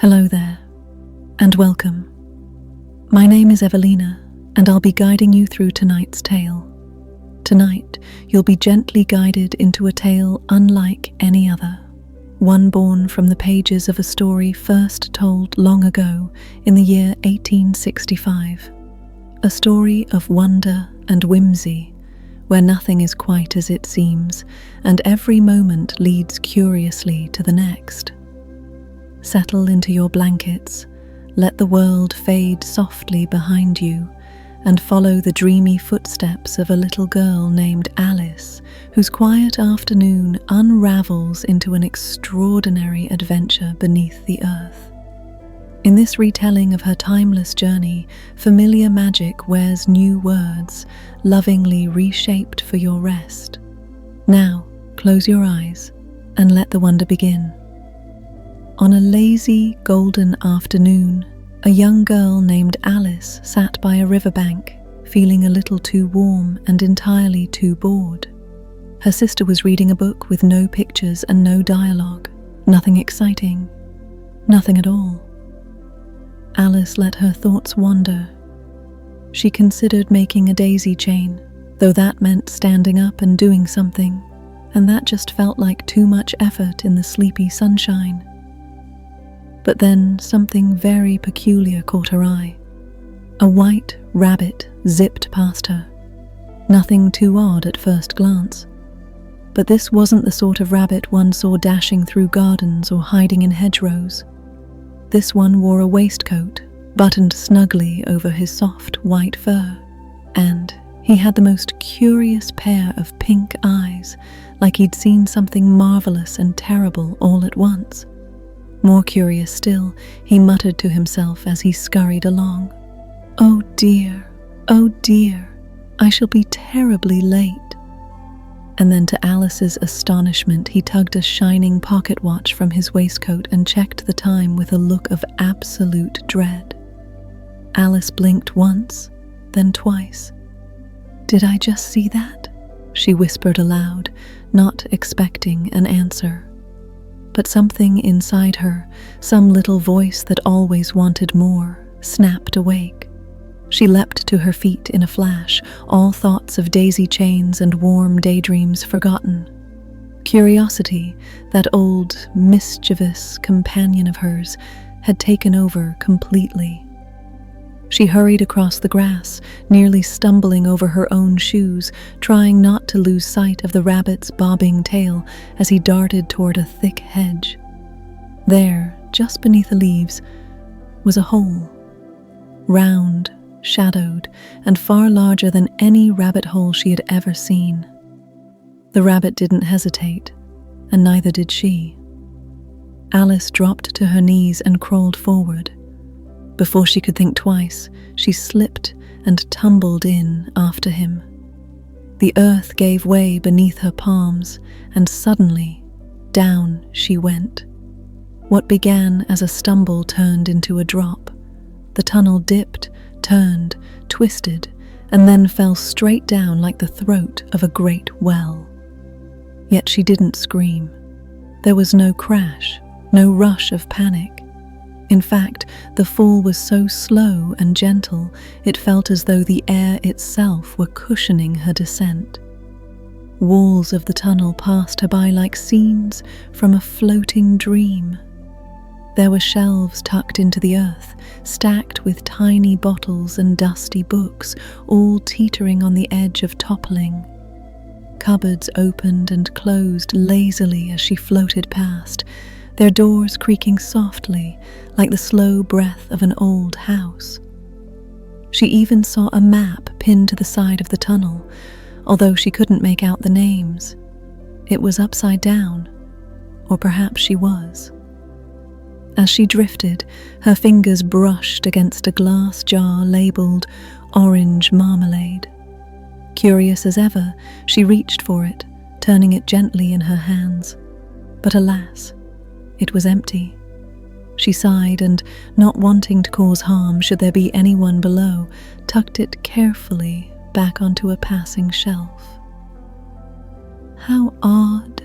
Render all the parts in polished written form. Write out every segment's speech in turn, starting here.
Hello there, and welcome. My name is Evelina, and I'll be guiding you through tonight's tale. Tonight, you'll be gently guided into a tale unlike any other, one born from the pages of a story first told long ago in the year 1865. A story of wonder and whimsy, where nothing is quite as it seems, and every moment leads curiously to the next. Settle into your blankets, let the world fade softly behind you, and follow the dreamy footsteps of a little girl named Alice, whose quiet afternoon unravels into an extraordinary adventure beneath the earth. In this retelling of her timeless journey, familiar magic wears new words, lovingly reshaped for your rest. Now, close your eyes and let the wonder begin. On a lazy, golden afternoon, a young girl named Alice sat by a riverbank, feeling a little too warm and entirely too bored. Her sister was reading a book with no pictures and no dialogue, nothing exciting, nothing at all. Alice let her thoughts wander. She considered making a daisy chain, though that meant standing up and doing something, and that just felt like too much effort in the sleepy sunshine. But then something very peculiar caught her eye. A white rabbit zipped past her. Nothing too odd at first glance. But this wasn't the sort of rabbit one saw dashing through gardens or hiding in hedgerows. This one wore a waistcoat, buttoned snugly over his soft white fur, and he had the most curious pair of pink eyes, like he'd seen something marvelous and terrible all at once. More curious still, he muttered to himself as he scurried along. Oh dear, I shall be terribly late." And then to Alice's astonishment, he tugged a shining pocket watch from his waistcoat and checked the time with a look of absolute dread. Alice blinked once, then twice. "Did I just see that?" she whispered aloud, not expecting an answer. But something inside her, some little voice that always wanted more, snapped awake. She leapt to her feet in a flash, all thoughts of daisy chains and warm daydreams forgotten. Curiosity, that old, mischievous companion of hers, had taken over completely. She hurried across the grass, nearly stumbling over her own shoes, trying not to lose sight of the rabbit's bobbing tail as he darted toward a thick hedge. There, just beneath the leaves, was a hole. Round, shadowed, and far larger than any rabbit hole she had ever seen. The rabbit didn't hesitate, and neither did she. Alice dropped to her knees and crawled forward. Before she could think twice, she slipped and tumbled in after him. The earth gave way beneath her palms, and suddenly, down she went. What began as a stumble turned into a drop. The tunnel dipped, turned, twisted, and then fell straight down like the throat of a great well. Yet she didn't scream. There was no crash, no rush of panic. In fact, the fall was so slow and gentle, it felt as though the air itself were cushioning her descent. Walls of the tunnel passed her by like scenes from a floating dream. There were shelves tucked into the earth, stacked with tiny bottles and dusty books, all teetering on the edge of toppling. Cupboards opened and closed lazily as she floated past, their doors creaking softly like the slow breath of an old house. She even saw a map pinned to the side of the tunnel, although she couldn't make out the names. It was upside down, or perhaps she was. As she drifted, her fingers brushed against a glass jar labeled orange marmalade. Curious as ever, she reached for it, turning it gently in her hands. But alas, it was empty. She sighed and, not wanting to cause harm should there be anyone below, tucked it carefully back onto a passing shelf. "How odd,"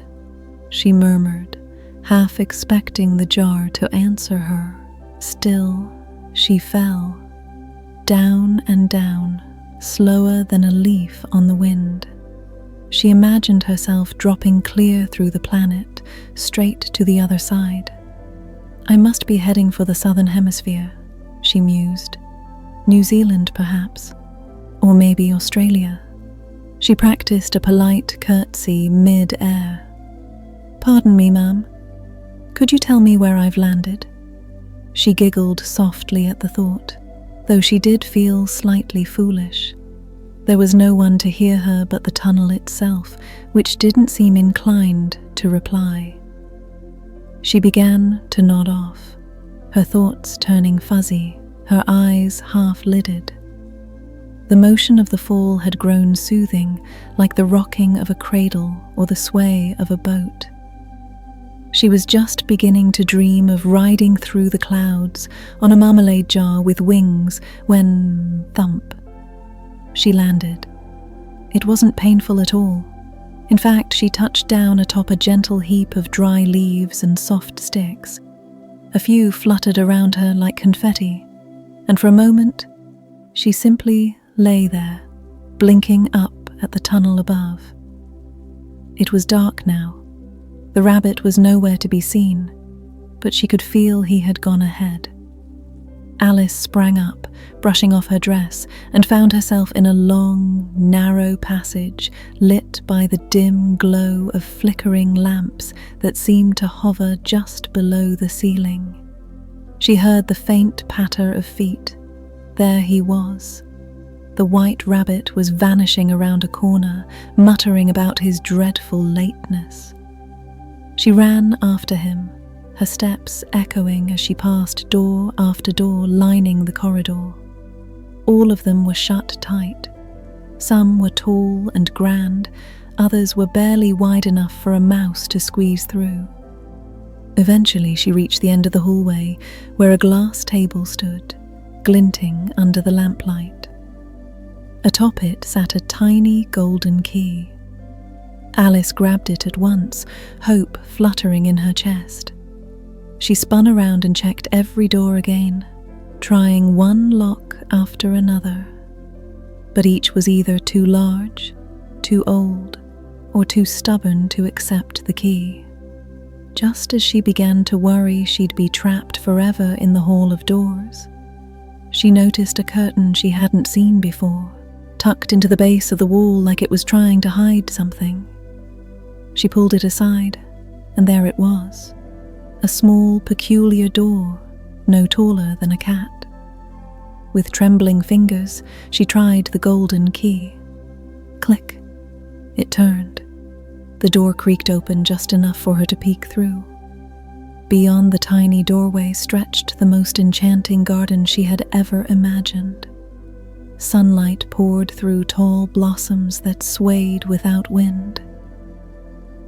she murmured, half expecting the jar to answer her. Still, she fell, down and down, slower than a leaf on the wind. She imagined herself dropping clear through the planet, straight to the other side. I must be heading for the southern hemisphere, she mused. New Zealand, perhaps, or maybe Australia. She practiced a polite curtsy mid-air. Pardon me, ma'am. Could you tell me where I've landed? She giggled softly at the thought, though she did feel slightly foolish. There was no one to hear her but the tunnel itself, which didn't seem inclined to reply. She began to nod off, her thoughts turning fuzzy, her eyes half-lidded. The motion of the fall had grown soothing, like the rocking of a cradle or the sway of a boat. She was just beginning to dream of riding through the clouds on a marmalade jar with wings when, thump, she landed. It wasn't painful at all. In fact, she touched down atop a gentle heap of dry leaves and soft sticks. A few fluttered around her like confetti, and for a moment, she simply lay there, blinking up at the tunnel above. It was dark now. The rabbit was nowhere to be seen, but she could feel he had gone ahead. Alice sprang up, brushing off her dress, and found herself in a long, narrow passage lit by the dim glow of flickering lamps that seemed to hover just below the ceiling. She heard the faint patter of feet. There he was. The white rabbit was vanishing around a corner, muttering about his dreadful lateness. She ran after him, her steps echoing as she passed door after door lining the corridor. All of them were shut tight. Some were tall and grand, others were barely wide enough for a mouse to squeeze through. Eventually she reached the end of the hallway, where a glass table stood, glinting under the lamplight. Atop it sat a tiny golden key. Alice grabbed it at once, hope fluttering in her chest. She spun around and checked every door again, trying one lock after another. But each was either too large, too old, or too stubborn to accept the key. Just as she began to worry she'd be trapped forever in the Hall of Doors, she noticed a curtain she hadn't seen before, tucked into the base of the wall like it was trying to hide something. She pulled it aside, and there it was, a small, peculiar door, no taller than a cat. With trembling fingers, she tried the golden key. Click. It turned. The door creaked open just enough for her to peek through. Beyond the tiny doorway stretched the most enchanting garden she had ever imagined. Sunlight poured through tall blossoms that swayed without wind.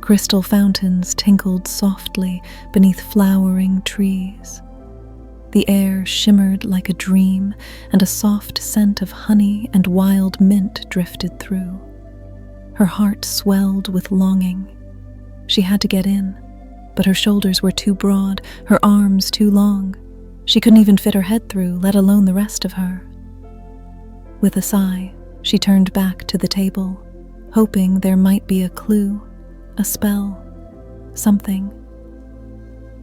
Crystal fountains tinkled softly beneath flowering trees. The air shimmered like a dream, and a soft scent of honey and wild mint drifted through. Her heart swelled with longing. She had to get in, but her shoulders were too broad, her arms too long. She couldn't even fit her head through, let alone the rest of her. With a sigh, she turned back to the table, hoping there might be a clue, a spell, something.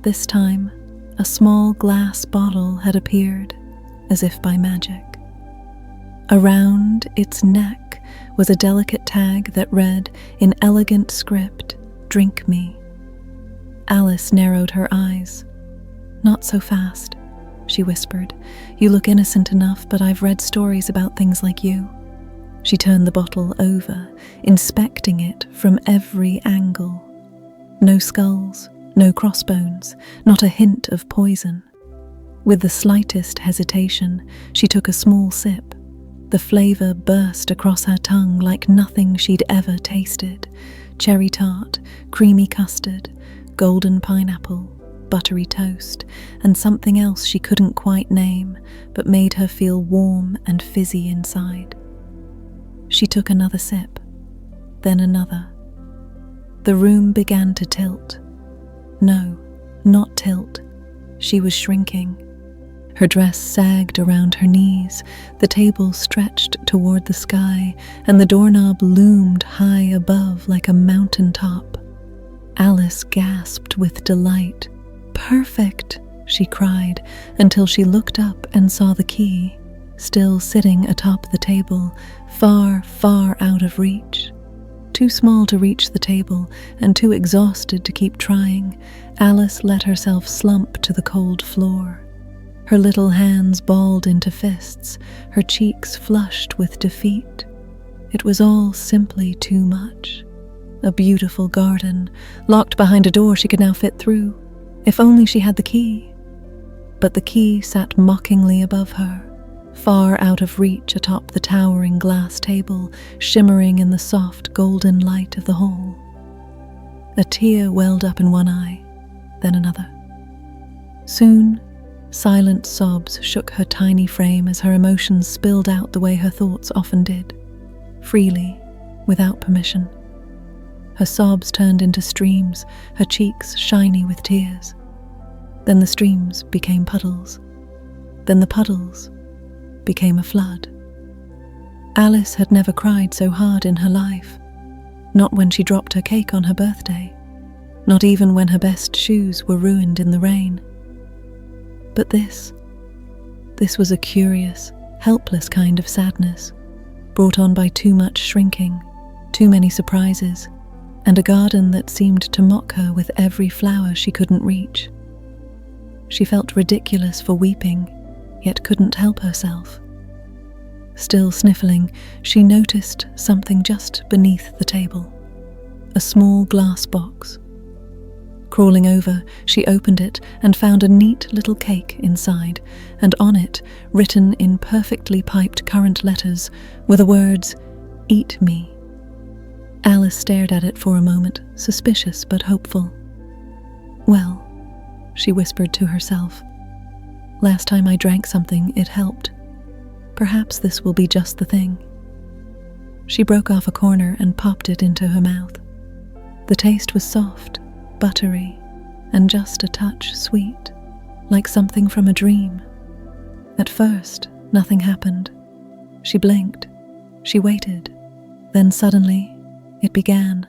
This time, a small glass bottle had appeared, as if by magic. Around its neck was a delicate tag that read, in elegant script, "Drink me." Alice narrowed her eyes. "Not so fast," she whispered. "You look innocent enough, but I've read stories about things like you." She turned the bottle over, inspecting it from every angle. No skulls, no crossbones, not a hint of poison. With the slightest hesitation, she took a small sip. The flavor burst across her tongue like nothing she'd ever tasted. Cherry tart, creamy custard, golden pineapple, buttery toast, and something else she couldn't quite name, but made her feel warm and fizzy inside. She took another sip, then another. The room began to tilt. No, not tilt. She was shrinking. Her dress sagged around her knees, the table stretched toward the sky, and the doorknob loomed high above like a mountain top. Alice gasped with delight. "Perfect!" she cried, until she looked up and saw the key, still sitting atop the table, far, far out of reach. Too small to reach the table and too exhausted to keep trying, Alice let herself slump to the cold floor. Her little hands balled into fists, her cheeks flushed with defeat. It was all simply too much. A beautiful garden, locked behind a door she could now fit through. If only she had the key. But the key sat mockingly above her, far out of reach atop the towering glass table, shimmering in the soft golden light of the hall. A tear welled up in one eye, then another. Soon, silent sobs shook her tiny frame as her emotions spilled out the way her thoughts often did, freely, without permission. Her sobs turned into streams, her cheeks shiny with tears. Then the streams became puddles. Then the puddles became a flood. Alice had never cried so hard in her life, not when she dropped her cake on her birthday, not even when her best shoes were ruined in the rain. But this was a curious, helpless kind of sadness, brought on by too much shrinking, too many surprises, and a garden that seemed to mock her with every flower she couldn't reach. She felt ridiculous for weeping, yet couldn't help herself. Still sniffling, she noticed something just beneath the table, a small glass box. Crawling over, she opened it and found a neat little cake inside, and on it, written in perfectly piped currant letters, were the words, "Eat me." Alice stared at it for a moment, suspicious but hopeful. "Well," she whispered to herself, "last time I drank something, it helped. Perhaps this will be just the thing." She broke off a corner and popped it into her mouth. The taste was soft, buttery, and just a touch sweet, like something from a dream. At first, nothing happened. She blinked. She waited. Then suddenly, it began.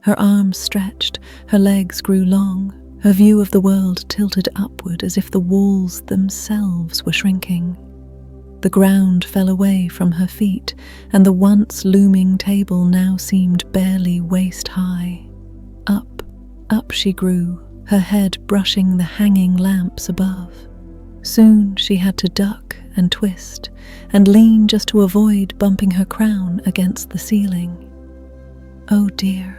Her arms stretched, her legs grew long, her view of the world tilted upward as if the walls themselves were shrinking. The ground fell away from her feet, and the once looming table now seemed barely waist high. Up she grew, her head brushing the hanging lamps above. Soon she had to duck and twist and lean just to avoid bumping her crown against the ceiling. "Oh dear,"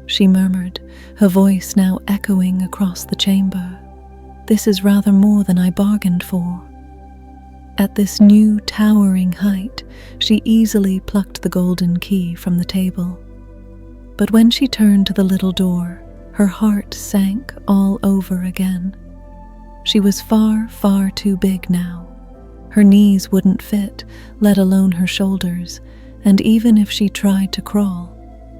she murmured, her voice now echoing across the chamber. "This is rather more than I bargained for." At this new towering height, she easily plucked the golden key from the table. But when she turned to the little door, her heart sank all over again. She was far, far too big now. Her knees wouldn't fit, let alone her shoulders, and even if she tried to crawl,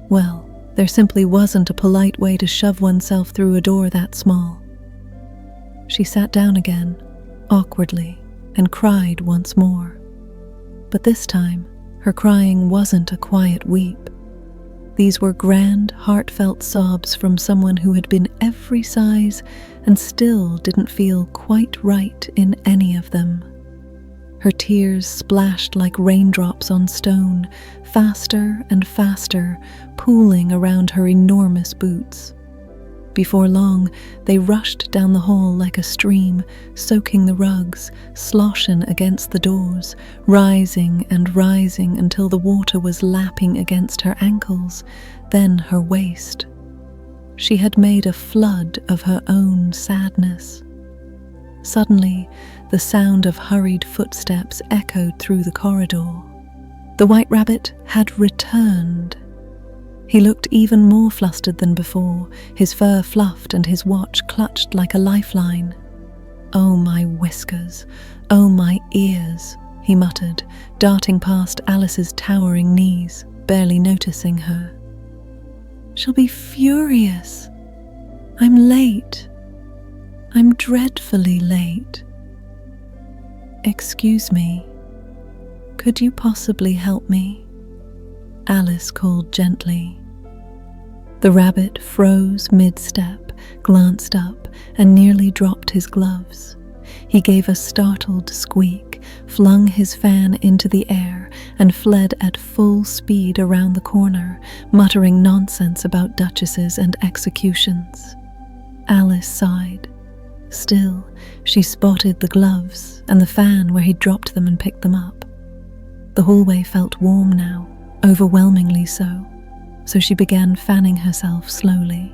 well, there simply wasn't a polite way to shove oneself through a door that small. She sat down again, awkwardly, and cried once more. But this time, her crying wasn't a quiet weep. These were grand, heartfelt sobs from someone who had been every size and still didn't feel quite right in any of them. Her tears splashed like raindrops on stone, faster and faster, pooling around her enormous boots. Before long, they rushed down the hall like a stream, soaking the rugs, sloshing against the doors, rising and rising until the water was lapping against her ankles, then her waist. She had made a flood of her own sadness. Suddenly, the sound of hurried footsteps echoed through the corridor. The White Rabbit had returned. He looked even more flustered than before, his fur fluffed and his watch clutched like a lifeline. "Oh, my whiskers! Oh, my ears!" he muttered, darting past Alice's towering knees, barely noticing her. "She'll be furious. I'm late. I'm dreadfully late." "Excuse me, could you possibly help me?" Alice called gently. The rabbit froze mid-step, glanced up, and nearly dropped his gloves. He gave a startled squeak, flung his fan into the air, and fled at full speed around the corner, muttering nonsense about duchesses and executions. Alice sighed. Still, she spotted the gloves and the fan where he'd dropped them and picked them up. The hallway felt warm now, overwhelmingly so she began fanning herself slowly.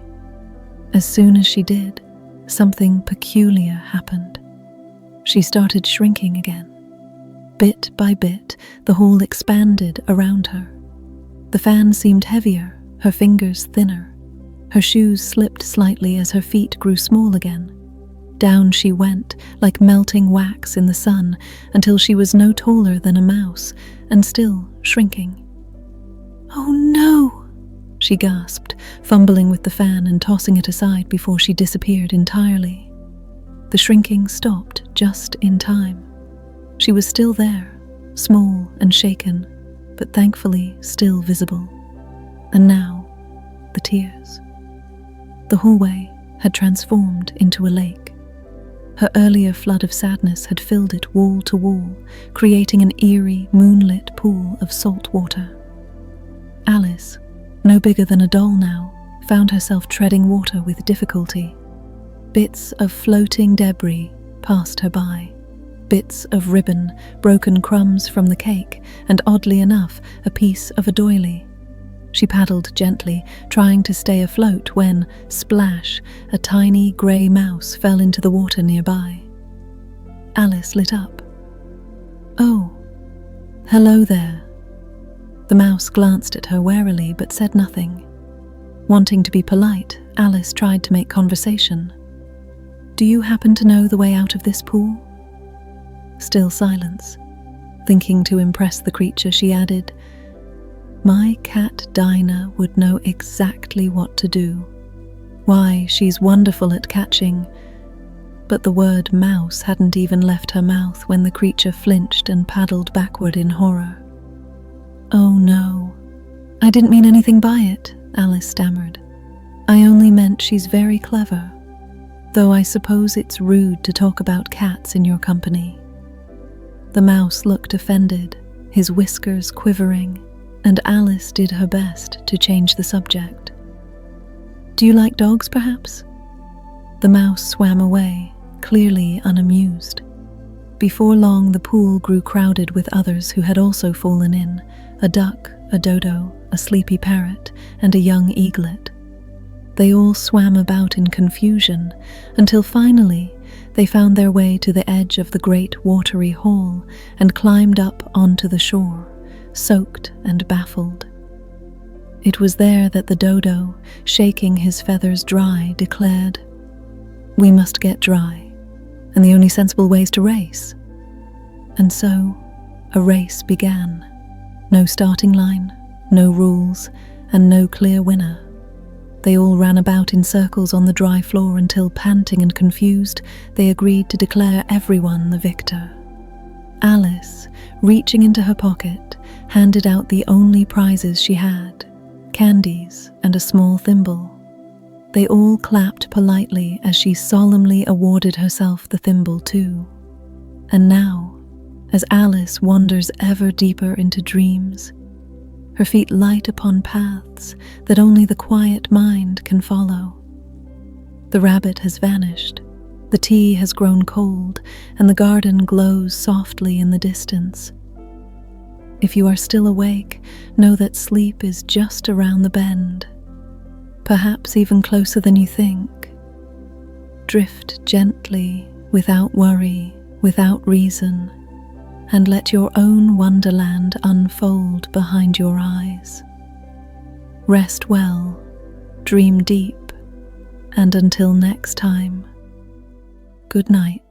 As soon as she did, something peculiar happened. She started shrinking again. Bit by bit, the hall expanded around her. The fan seemed heavier, her fingers thinner. Her shoes slipped slightly as her feet grew small again. Down she went, like melting wax in the sun, until she was no taller than a mouse, and still shrinking. "Oh no!" she gasped, fumbling with the fan and tossing it aside before she disappeared entirely. The shrinking stopped just in time. She was still there, small and shaken, but thankfully still visible. And now, the tears. The hallway had transformed into a lake. Her earlier flood of sadness had filled it wall to wall, creating an eerie, moonlit pool of salt water. Alice, no bigger than a doll now, found herself treading water with difficulty. Bits of floating debris passed her by. Bits of ribbon, broken crumbs from the cake, and oddly enough, a piece of a doily. She paddled gently, trying to stay afloat when, splash, a tiny grey mouse fell into the water nearby. Alice lit up. "Oh, hello there." The mouse glanced at her warily but said nothing. Wanting to be polite, Alice tried to make conversation. "Do you happen to know the way out of this pool?" Still silence. Thinking to impress the creature, she added, "My cat Dinah would know exactly what to do. Why, she's wonderful at catching." But the word mouse hadn't even left her mouth when the creature flinched and paddled backward in horror. "Oh no, I didn't mean anything by it," Alice stammered. "I only meant she's very clever, though I suppose it's rude to talk about cats in your company." The mouse looked offended, his whiskers quivering, and Alice did her best to change the subject. "Do you like dogs, perhaps?" The mouse swam away, clearly unamused. Before long, the pool grew crowded with others who had also fallen in: a duck, a dodo, a sleepy parrot, and a young eaglet. They all swam about in confusion until finally they found their way to the edge of the great watery hall and climbed up onto the shore, soaked and baffled. It was there that the dodo, shaking his feathers dry, declared, "We must get dry, and the only sensible way is to race." And so, a race began. No starting line, no rules, and no clear winner. They all ran about in circles on the dry floor until, panting and confused, they agreed to declare everyone the victor. Alice, reaching into her pocket, handed out the only prizes she had: candies and a small thimble. They all clapped politely as she solemnly awarded herself the thimble too. And now, as Alice wanders ever deeper into dreams, her feet light upon paths that only the quiet mind can follow. The rabbit has vanished, the tea has grown cold, and the garden glows softly in the distance. If you are still awake, know that sleep is just around the bend, perhaps even closer than you think. Drift gently, without worry, without reason, and let your own wonderland unfold behind your eyes. Rest well, dream deep, and until next time, good night.